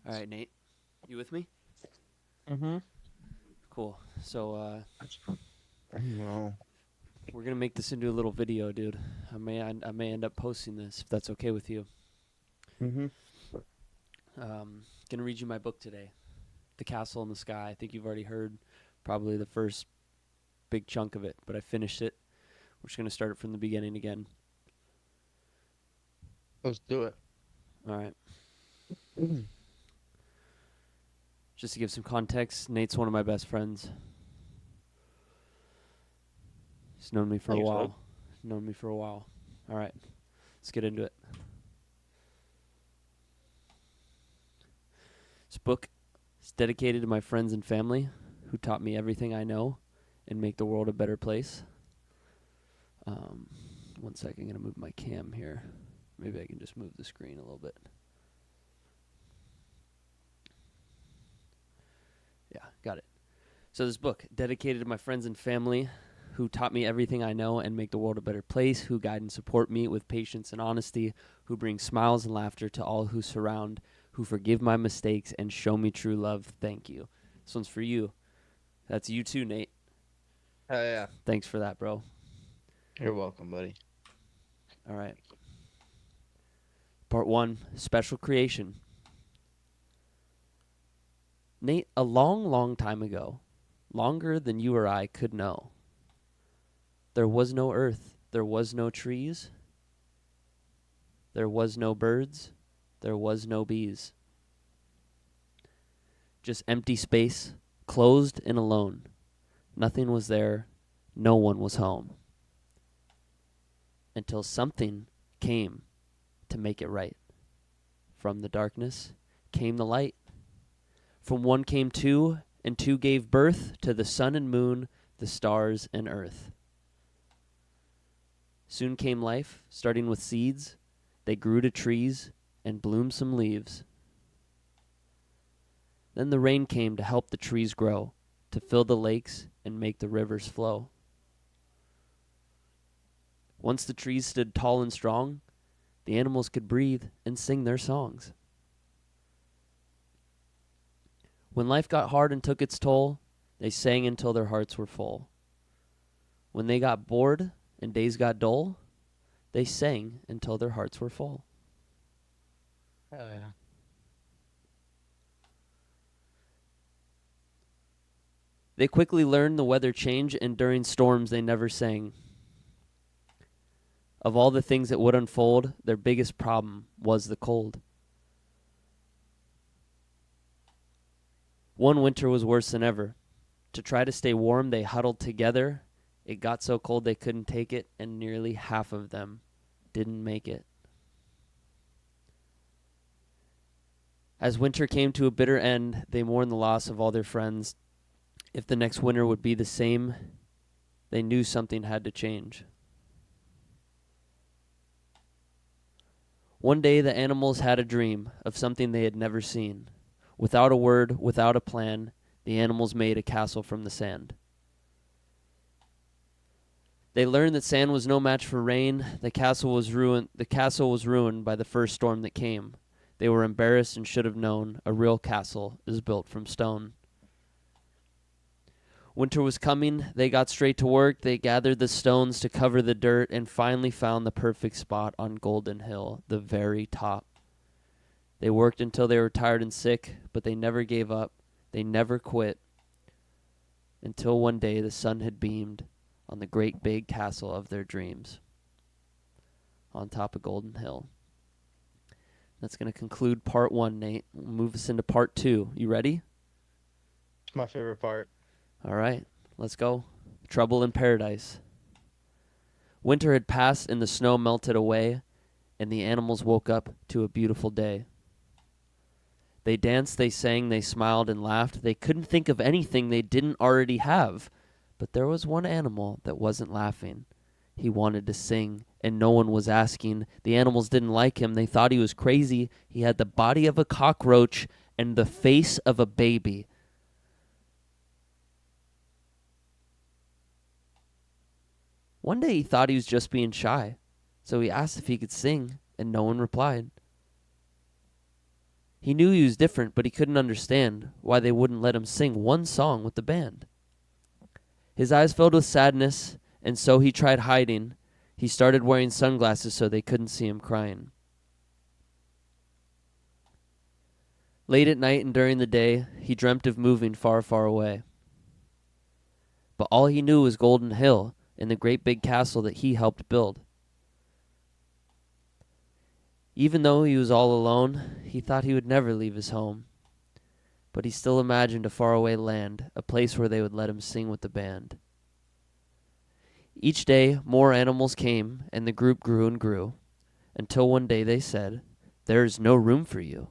All right, Nate, you with me? Mm-hmm. Cool. So No. we're gonna make this into a little video, dude. I may end up posting this if that's okay with you. Mm-hmm. Gonna read you my book today, The Castle in the Sky. I think you've already heard probably the first big chunk of it, but I finished it. We're just gonna start it from the beginning again. Let's do it. All right. Mm. Just to give some context, Nate's one of my best friends. He's known me for a Thanks, bud. while. Known me for a while. All right. Let's get into it. This book is dedicated to my friends and family who taught me everything I know and make the world a better place. Um, One second, I'm going to move my cam here. Maybe I can just move the screen a little bit. Yeah, got it. So this book, dedicated to my friends and family who taught me everything I know and make the world a better place, who guide and support me with patience and honesty, who bring smiles and laughter to all who surround, who forgive my mistakes and show me true love. Thank you. This one's for you. That's you too, Nate. Hell yeah. Thanks for that, bro. You're welcome, buddy. All right. Part 1, Special Creation. Nate, a long, long time ago, longer than you or I could know, there was no earth, there was no trees, there was no birds, there was no bees. Just empty space, closed and alone. Nothing was there, no one was home. Until something came to make it right. From the darkness came the light. From one came two, and two gave birth to the sun and moon, the stars and earth. Soon came life, starting with seeds. They grew to trees and bloomed some leaves. Then the rain came to help the trees grow, to fill the lakes and make the rivers flow. Once the trees stood tall and strong, the animals could breathe and sing their songs. When life got hard and took its toll, they sang until their hearts were full. When they got bored and days got dull, they sang until their hearts were full. Hell yeah. They quickly learned the weather change, and during storms they never sang. Of all the things that would unfold, their biggest problem was the cold. One winter was worse than ever. To try to stay warm, they huddled together. It got so cold they couldn't take it, and nearly half of them didn't make it. As winter came to a bitter end, they mourned the loss of all their friends. If the next winter would be the same, they knew something had to change. One day the animals had a dream of something they had never seen. Without a word, without a plan, the animals made a castle from the sand. They learned that sand was no match for rain. The castle was ruined by the first storm that came. They were embarrassed and should have known a real castle is built from stone. Winter was coming. They got straight to work. They gathered the stones to cover the dirt and finally found the perfect spot on Golden Hill, the very top. They worked until they were tired and sick, but they never gave up. They never quit until one day the sun had beamed on the great big castle of their dreams on top of Golden Hill. That's going to conclude part 1, Nate. We'll move us into part 2. You ready? It's my favorite part. All right, let's go. Trouble in Paradise. Winter had passed and the snow melted away, and the animals woke up to a beautiful day. They danced, they sang, they smiled and laughed. They couldn't think of anything they didn't already have. But there was one animal that wasn't laughing. He wanted to sing, and no one was asking. The animals didn't like him. They thought he was crazy. He had the body of a cockroach and the face of a baby. One day he thought he was just being shy, so he asked if he could sing, and no one replied. He knew he was different, but he couldn't understand why they wouldn't let him sing one song with the band. His eyes filled with sadness, and so he tried hiding. He started wearing sunglasses so they couldn't see him crying. Late at night and during the day, he dreamt of moving far, far away. But all he knew was Golden Hill and the great big castle that he helped build. Even though he was all alone, he thought he would never leave his home. But he still imagined a faraway land, a place where they would let him sing with the band. Each day, more animals came, and the group grew and grew, until one day they said, "There is no room for you."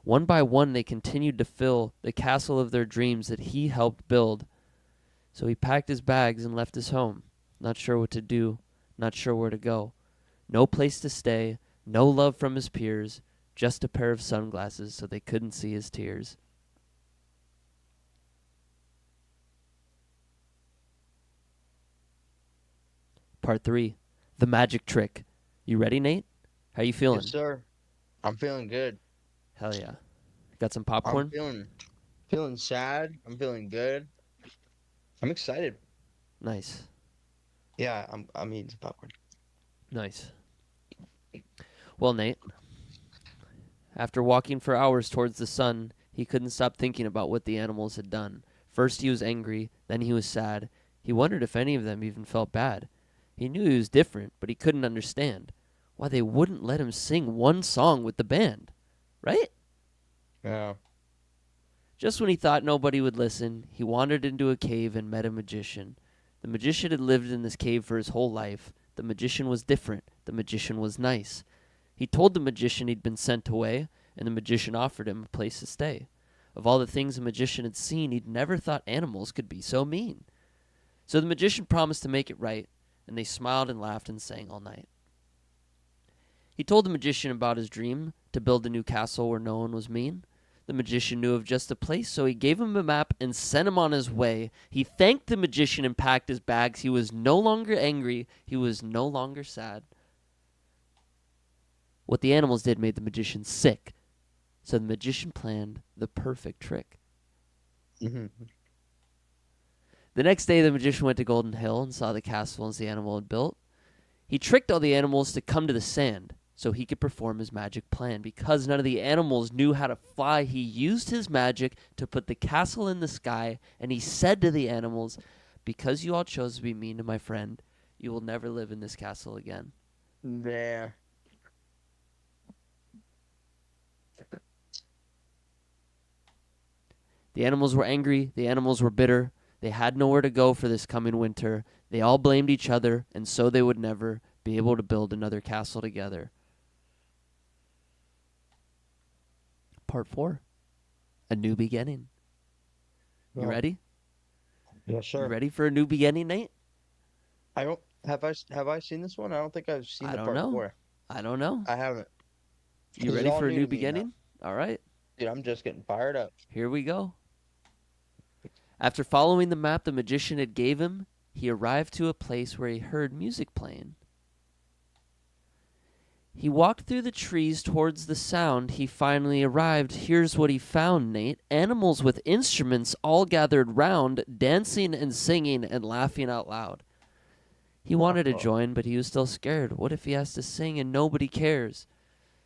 One by one, they continued to fill the castle of their dreams that he helped build. So he packed his bags and left his home, not sure what to do, not sure where to go. No place to stay, no love from his peers, just a pair of sunglasses so they couldn't see his tears. Part 3, The Magic Trick. You ready, Nate? How you feeling? Yes, sir. I'm feeling good. Hell yeah. Got some I'm popcorn? feeling sad. I'm feeling good. I'm excited. Nice. Yeah, I'm eating some popcorn. Nice. Well, Nate, after walking for hours towards the sun, he couldn't stop thinking about what the animals had done. First he was angry, then he was sad. He wondered if any of them even felt bad. He knew he was different, but he couldn't understand why they wouldn't let him sing one song with the band. Right? Yeah. Just when he thought nobody would listen, he wandered into a cave and met a magician. The magician had lived in this cave for his whole life. The magician was different. The magician was nice. He told the magician he'd been sent away, and the magician offered him a place to stay. Of all the things the magician had seen, he'd never thought animals could be so mean. So the magician promised to make it right, and they smiled and laughed and sang all night. He told the magician about his dream to build a new castle where no one was mean. The magician knew of just a place, so he gave him a map and sent him on his way. He thanked the magician and packed his bags. He was no longer angry. He was no longer sad. What the animals did made the magician sick, so the magician planned the perfect trick. Mm-hmm. The next day, the magician went to Golden Hill and saw the castle as the animal had built. He tricked all the animals to come to the sand so he could perform his magic plan. Because none of the animals knew how to fly, he used his magic to put the castle in the sky, and he said to the animals, "Because you all chose to be mean to my friend, you will never live in this castle again." Yeah. The animals were angry. The animals were bitter. They had nowhere to go for this coming winter. They all blamed each other, and so they would never be able to build another castle together. Part 4, A New Beginning. You Oh. ready? Yes, sir. You ready for a new beginning, Nate? I don't have I seen this one? I don't think I've seen I the don't part know. 4. I don't know. I haven't. You This is ready all for a new new to me now. beginning? All right. Dude, I'm just getting fired up. Here we go. After following the map the magician had gave him, he arrived to a place where he heard music playing. He walked through the trees towards the sound. He finally arrived. Here's what he found, Nate. Animals with instruments all gathered round, dancing and singing and laughing out loud. He wanted to join, but he was still scared. What if he has to sing and nobody cares?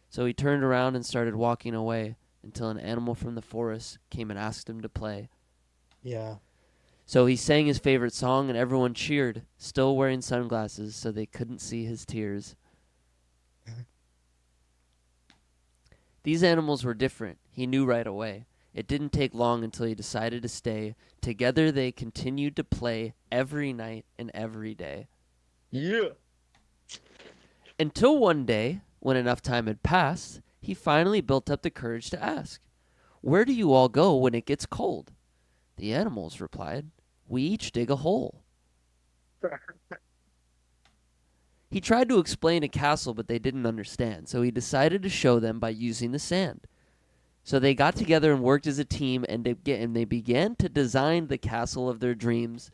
So he turned around and started walking away until an animal from the forest came and asked him to play. Yeah. So he sang his favorite song and everyone cheered, still wearing sunglasses so they couldn't see his tears. These animals were different. He knew right away. It didn't take long until he decided to stay. Together they continued to play every night and every day. Yeah. Until one day, when enough time had passed, he finally built up the courage to ask, "Where do you all go when it gets cold?" The animals replied, "We each dig a hole." He tried to explain a castle, but they didn't understand, so he decided to show them by using the sand. So they got together and worked as a team, and they began to design the castle of their dreams.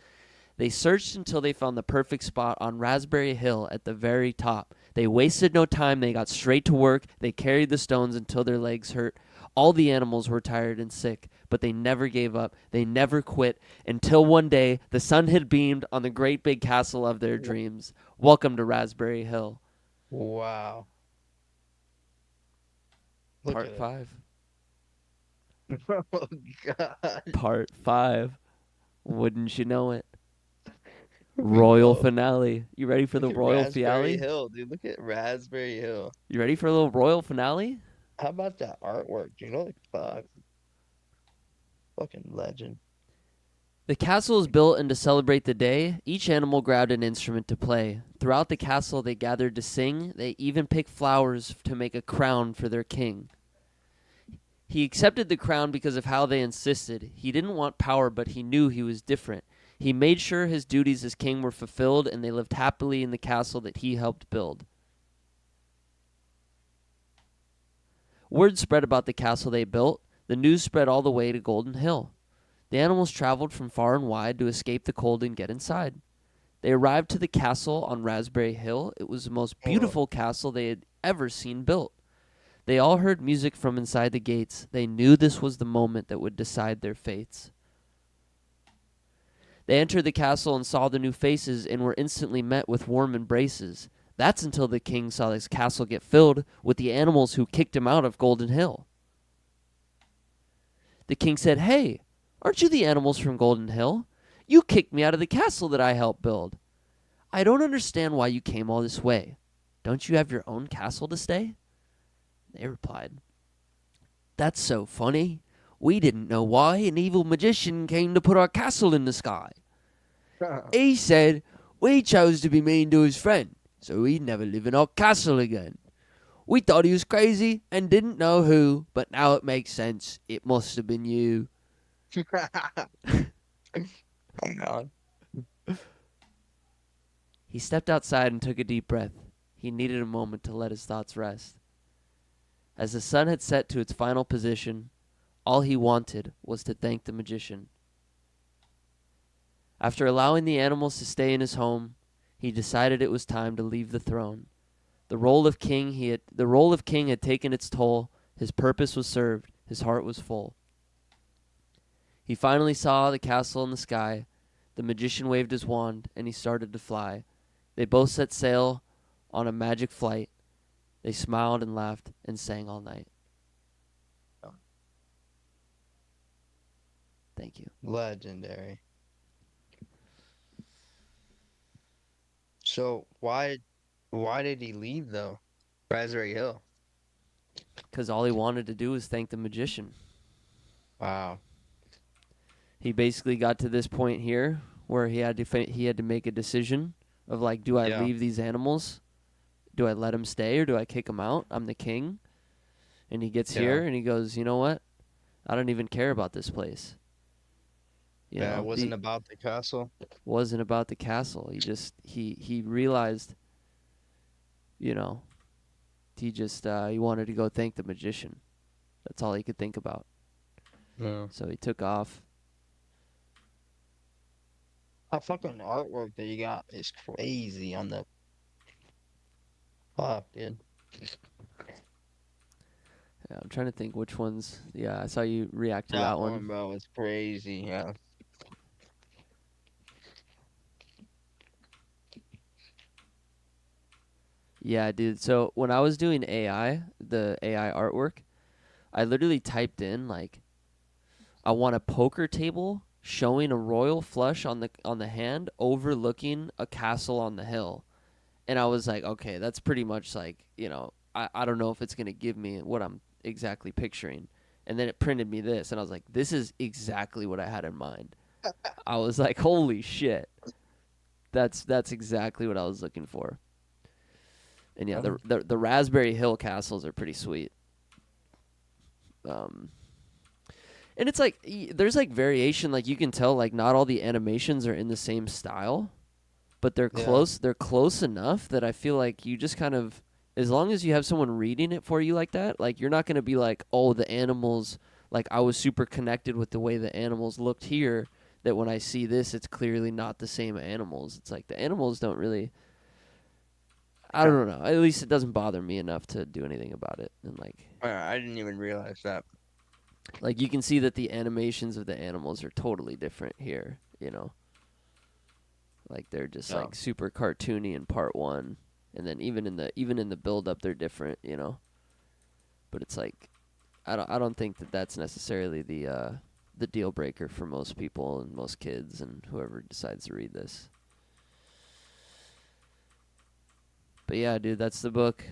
They searched until they found the perfect spot on Raspberry Hill at the very top. They wasted no time. They got straight to work. They carried the stones until their legs hurt. All the animals were tired and sick, but they never gave up. They never quit until one day the sun had beamed on the great big castle of their dreams. Welcome to Raspberry Hill. Wow. Look Part at it. 5. Oh God. Part 5. Wouldn't you know it? Royal Whoa. finale. You ready for Look the at royal Raspberry finale? Hill, dude. Look at Raspberry Hill. You ready for a little royal finale? How about that artwork? You know, like fuck. Fucking legend. The castle is built, and to celebrate the day, each animal grabbed an instrument to play. Throughout the castle, they gathered to sing. They even picked flowers to make a crown for their king. He accepted the crown because of how they insisted. He didn't want power, but he knew he was different. He made sure his duties as king were fulfilled, and they lived happily in the castle that he helped build. Word spread about the castle they built. The news spread all the way to Golden Hill. The animals traveled from far and wide to escape the cold and get inside. They arrived to the castle on Raspberry Hill. It was the most Whoa. beautiful castle they had ever seen built. They all heard music from inside the gates. They knew this was the moment that would decide their fates. They entered the castle and saw the new faces and were instantly met with warm embraces. That's until the king saw his castle get filled with the animals who kicked him out of Golden Hill. The king said, "Hey, aren't you the animals from Golden Hill? You kicked me out of the castle that I helped build. I don't understand why you came all this way. Don't you have your own castle to stay?" They replied, "That's so funny. We didn't know why an evil magician came to put our castle in the sky. He said we chose to be mean to his friend, so he'd never live in our castle again. We thought he was crazy and didn't know who, but now it makes sense. It must have been you." Come on. He stepped outside and took a deep breath. He needed a moment to let his thoughts rest. As the sun had set to its final position, all he wanted was to thank the magician. After allowing the animals to stay in his home, he decided it was time to leave the throne. The role of king had taken its toll. His purpose was served. His heart was full. He finally saw the castle in the sky. The magician waved his wand, and he started to fly. They both set sail on a magic flight. They smiled and laughed and sang all night. Thank you. Legendary. So why did he leave though? Raspberry Hill. Because all he wanted to do was thank the magician. Wow. He basically got to this point here where he had to make a decision of like, do I Yeah. leave these animals? Do I let them stay or do I kick them out? I'm the king. And he gets Yeah. here and he goes, you know what? I don't even care about this place. Yeah, it wasn't about the castle. Wasn't about the castle. He realized, you know, he wanted to go thank the magician. That's all he could think about. Yeah. So he took off. That fucking artwork that you got is crazy on the fuck, dude. Yeah, I'm trying to think which ones. Yeah, I saw you react to That that one, one. bro, is crazy. Yeah. Yeah, dude. So when I was doing the AI artwork, I literally typed in like, I want a poker table showing a royal flush on the hand overlooking a castle on the hill. And I was like, okay, that's pretty much like, I don't know if it's going to give me what I'm exactly picturing. And then it printed me this, and I was like, this is exactly what I had in mind. I was like, holy shit. That's exactly what I was looking for. And yeah, the Raspberry Hill castles are pretty sweet. And it's like there's like variation, like you can tell like not all the animations are in the same style, but they're Yeah. close. They're close enough that I feel like you just kind of, as long as you have someone reading it for you like that, like you're not going to be like, "Oh, the animals, like I was super connected with the way the animals looked here, that when I see this it's clearly not the same animals." It's like the animals don't really, I don't know. At least it doesn't bother me enough to do anything about it. And like, I didn't even realize that. Like you can see that the animations of the animals are totally different here, you know. Like they're just Yeah, like super cartoony in part 1, and then even in the build up they're different, you know. But it's like I don't think that that's necessarily the deal breaker for most people and most kids and whoever decides to read this. But yeah, dude, that's the book.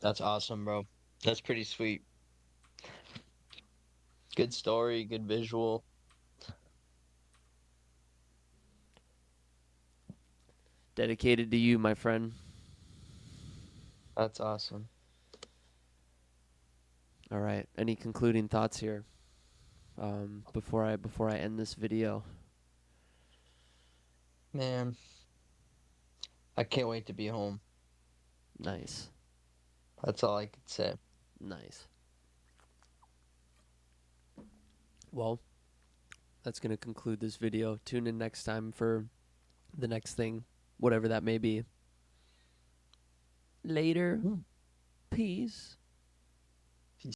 that's awesome, bro. That's pretty sweet. Good story, good visual. Dedicated to you, my friend. That's awesome. All right. Any concluding thoughts here before I end this video? Man, I can't wait to be home. Nice. That's all I could say. Nice. Well, that's going to conclude this video. Tune in next time for the next thing, whatever that may be. Later. Hmm. Peace.